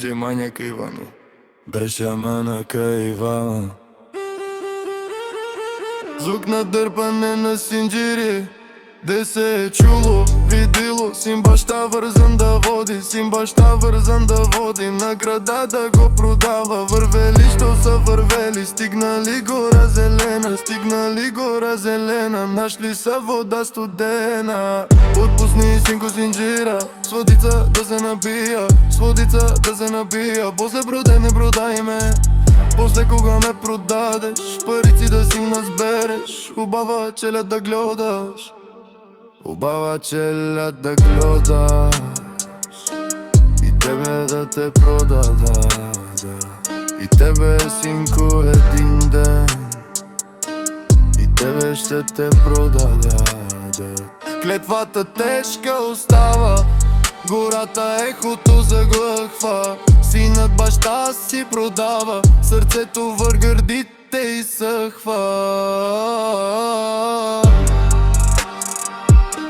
диджей Маняк Ивано. Беше Маняк Ивано. Звук на дърпане на синджири, де се е чуло, видило. Син баща вързан да води, син баща вързан да води. На града да го продава, вървели, що са вървели. Стигнали гора зелена, стигнали гора зелена. Нашли са вода студена. Отпусни синко синджира, с водица да се набия, с водица да се набия. После продай, не продай ме. После кога ме продадеш, парици да си назбереш. Хубава челя да гледаш, хубава челя да гледаш. И тебе да те продада, и тебе синко един ден, и тебе ще те продада. Клетвата тежка остава, гората ехото заглъхва. Синът баща си продава, сърцето вър гърдите изсъхва.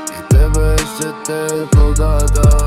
И тебе ще те продада.